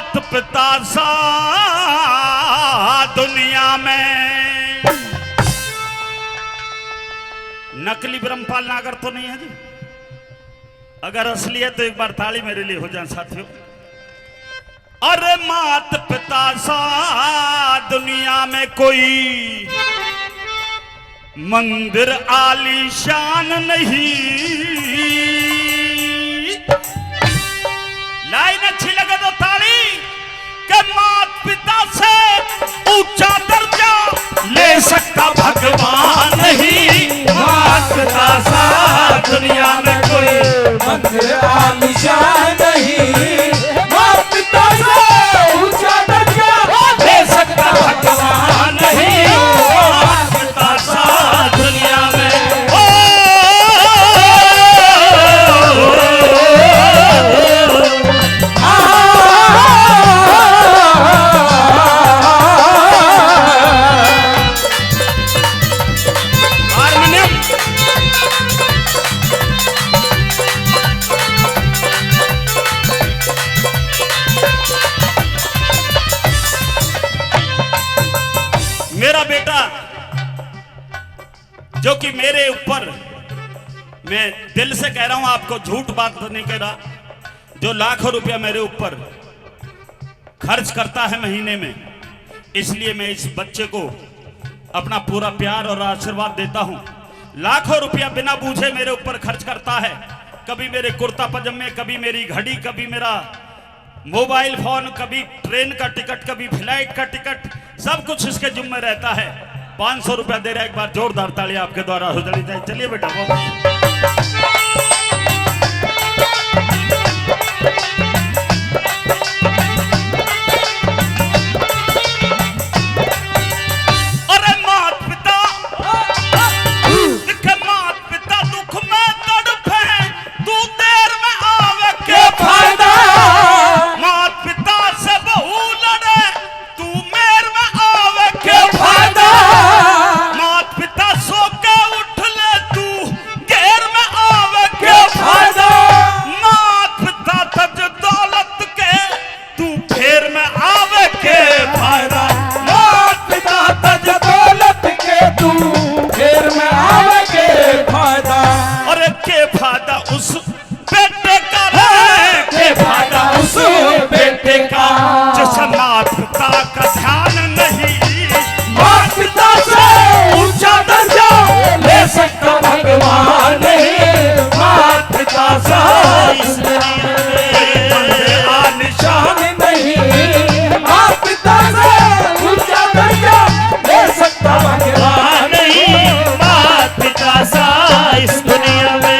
मात पिता सा दुनिया में। नकली ब्रह्मपाल नागर तो नहीं है जी, अगर असली है तो एक बार ताली मेरे लिए हो जाए साथियों। अरे मात पिता सा दुनिया में कोई मंदिर आलीशान नहीं। लाइन अच्छी लगे तो ताली। के मात पिता से ऊंचा दर्जा ले सकता भगवान नहीं। मात पिता सा दुनिया में कोई मंदिर आलीशान नहीं। मात पिता से ऊंचा दर्जा ले सकता भगवान नहीं। मात पिता सा दुनिया में मेरा बेटा जो कि मेरे ऊपर, मैं दिल से कह रहा हूं आपको, झूठ बात तो नहीं कह रहा, जो लाखों रुपया मेरे ऊपर खर्च करता है महीने में, इसलिए मैं इस बच्चे को अपना पूरा प्यार और आशीर्वाद देता हूं। लाखों रुपया बिना बूझे मेरे ऊपर खर्च करता है। कभी मेरे कुर्ता पजामे, कभी मेरी घड़ी, कभी मेरा मोबाइल फोन, कभी ट्रेन का टिकट, कभी फ्लाइट का टिकट, सब कुछ इसके जिम्मे रहता है। 500 रुपया दे रहा है। एक बार जोरदार ताली आपके द्वारा हो जानी चाहिए। चलिए बेटा अरे मात पिता, देखे मात पिता दुख में तड़पे, तू देर में आवे के फायदा। मात पिता से बहू लड़े, तू मेर में आवे के फायदा। मात पिता सो के उठ ले, तू घेर में आवे के फायदा। मात पिता तज दौलत के, तू फेर में आवे के फायदा। मात पिता तज दौलत के, तू फेर में आवे के फायदा। और के फायदा उस बेटे का है, के फायदा उस बेटे का जिसे मात पिता का ध्यान नहीं। मात पिता से ऊंचा दर्जा ले सकता भगवान नहीं। मात पिता सा आलीशान नहीं। मात पिता से ऊंचा दर्जा ले सकता भगवान नहीं। मात पिता सा इस दुनिया में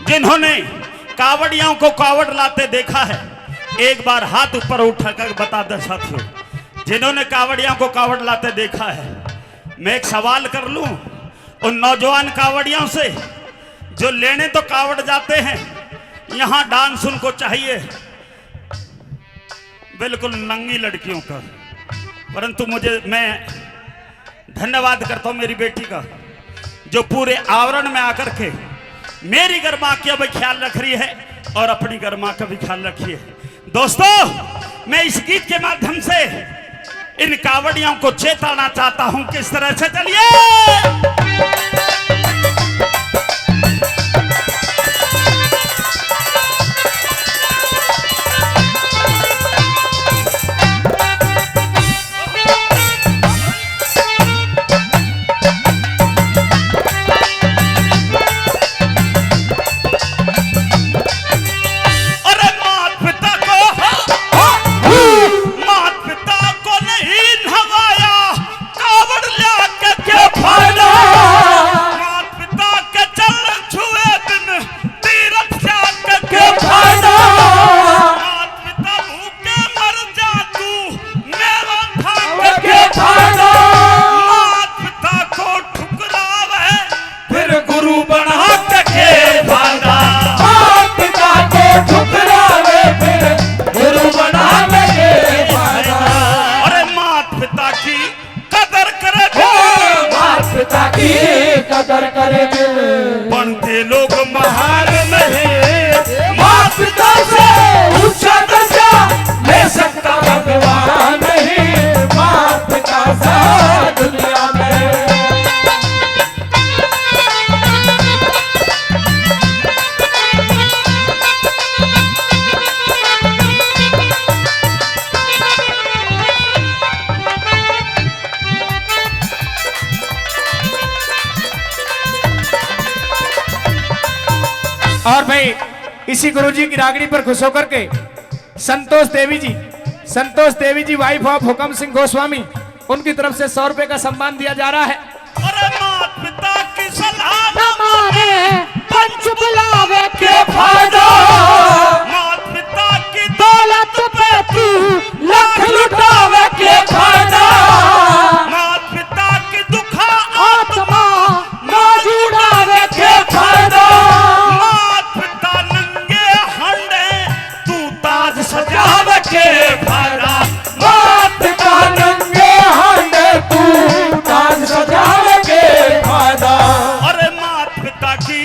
जिन्होंने कावड़ियों को कावड़ लाते देखा है, एक बार हाथ ऊपर उठाकर बता दे साथियों। जिन्होंने कावड़ियों को कावड़ लाते देखा है, मैं एक सवाल कर लूं उन नौजवान कावड़ियों से जो लेने तो कावड़ जाते हैं, यहां डांस उनको चाहिए बिल्कुल नंगी लड़कियों का। परंतु मैं धन्यवाद करता हूं मेरी बेटी का, जो पूरे आवरण में आकर के मेरी गर्मा का भी ख्याल रख रही है और अपनी गर्मा का भी ख्याल रखी है। दोस्तों, मैं इस गीत के माध्यम से इन कावड़ियों को चेताना चाहता हूं किस तरह से। चलिए की कदर करे माता पिता की कदर करे बनते लोग महान नहीं माता पिता से ऊंचा दर्जा ले सकता भगवान नहीं माता पिता सा दुनिया में। और भाई इसी गुरुजी की रागड़ी पर खुश होकर के संतोष देवी जी वाइफ ऑफ हुकम सिंह गोस्वामी, उनकी तरफ से 100 रुपए का सम्मान दिया जा रहा है। अरे माता पिता की सलाह न माने पंच बुलावे के फायदा माता पिता की दौलत पे तू लाख लुटावे के फायदा माता पिता की दुखा आत्मा ना जुड़ावे के फायदा माता पिता नंगे हंडे तू ताज सजावे के फायदा माता पिता नंगे हांडे तू ताज सजावे के फायदा। अरे माता पिता की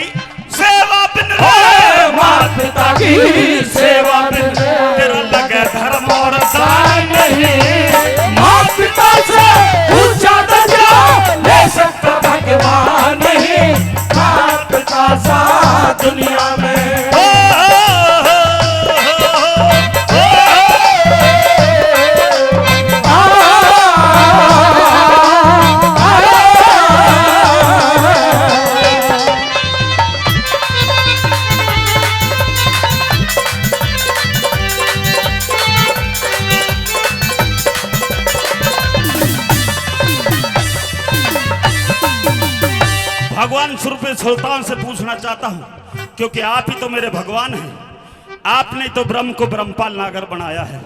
सेवा बिन माता पिता की सेवा बिन तेरा लगे धर्म और दान नहीं माता पिता से ऊंचा दर्जा ले सकता भगवान नहीं माता पिता सा दुनिया में। भगवान स्वरूप सुल्तान से पूछना चाहता हूं, क्योंकि आप ही तो मेरे भगवान हैं। आपने तो ब्रह्म को ब्रह्मपाल नागर बनाया है।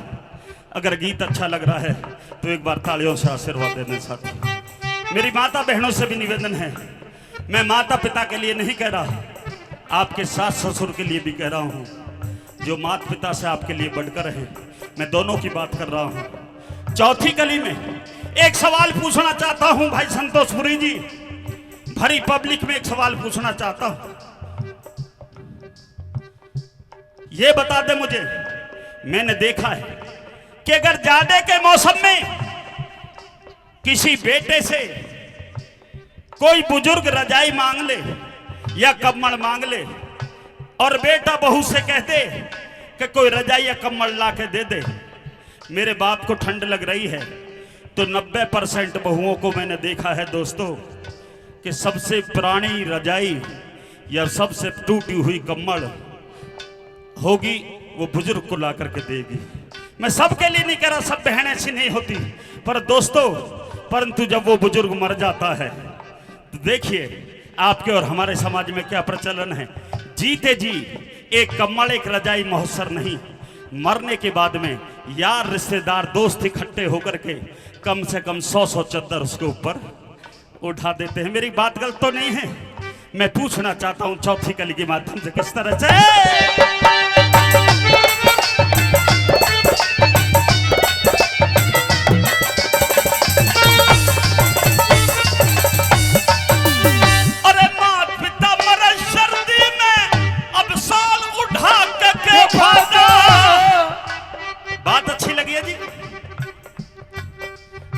अगर गीत अच्छा लग रहा है तो एक बार तालियों से आशीर्वाद देने साथ मेरी माता बहनों से भी निवेदन है। मैं माता पिता के लिए नहीं कह रहा, आपके सास ससुर के लिए भी कह रहा हूं, जो माता पिता से आपके लिए बढ़कर है। मैं दोनों की बात कर रहा हूं। चौथी कली में एक सवाल पूछना चाहता हूं भाई संतोषपुरी जी, भरी पब्लिक में एक सवाल पूछना चाहता हूं। यह बता दे मुझे, मैंने देखा है कि अगर जाड़े के मौसम में किसी बेटे से कोई बुजुर्ग रजाई मांग ले या कम्बल मांग ले और बेटा बहू से कहते कि कोई रजाई या कम्बल ला के दे दे, मेरे बाप को ठंड लग रही है, तो 90% बहुओं को मैंने देखा है दोस्तों कि सबसे पुरानी रजाई या सबसे टूटी हुई कम्बल होगी वो बुजुर्ग को ला करके देगी। मैं सबके लिए नहीं कह रहा, सब बहनें ऐसी नहीं होती, पर दोस्तों परंतु जब वो बुजुर्ग मर जाता है तो देखिए आपके और हमारे समाज में क्या प्रचलन है। जीते जी एक कम्बल एक रजाई महोत्सव नहीं, मरने के बाद में यार रिश्तेदार दोस्त इकट्ठे होकर के कम से कम 100 चद्दर उसके ऊपर उठा देते हैं। मेरी बात गलत तो नहीं है? मैं पूछना चाहता हूं चौथी कली के माध्यम से किस तरह से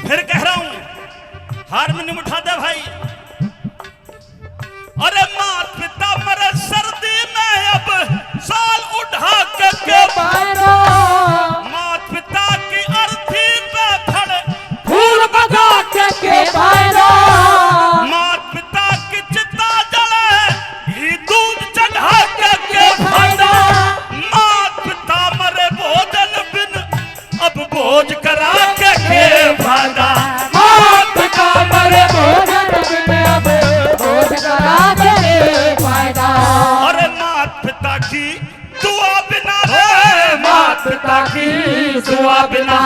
फिर कह रहा हूं, हारमोनियम उठा दे भाई। अरे माता पिता मरे सर्दी में अब साल उठा के माता पिता की अर्थी पे खड़े फूल बगा के माता पिता की चिता जले घी दूध चढ़ा के फायदा। माता पिता मरे भोजन बिन अब भोज करा के फायदा। माता पिता मरे भोजन बिन अब भोज करा के फायदा। अरे माता पिता की दुआ बिना रे माता पिता की दुआ बिना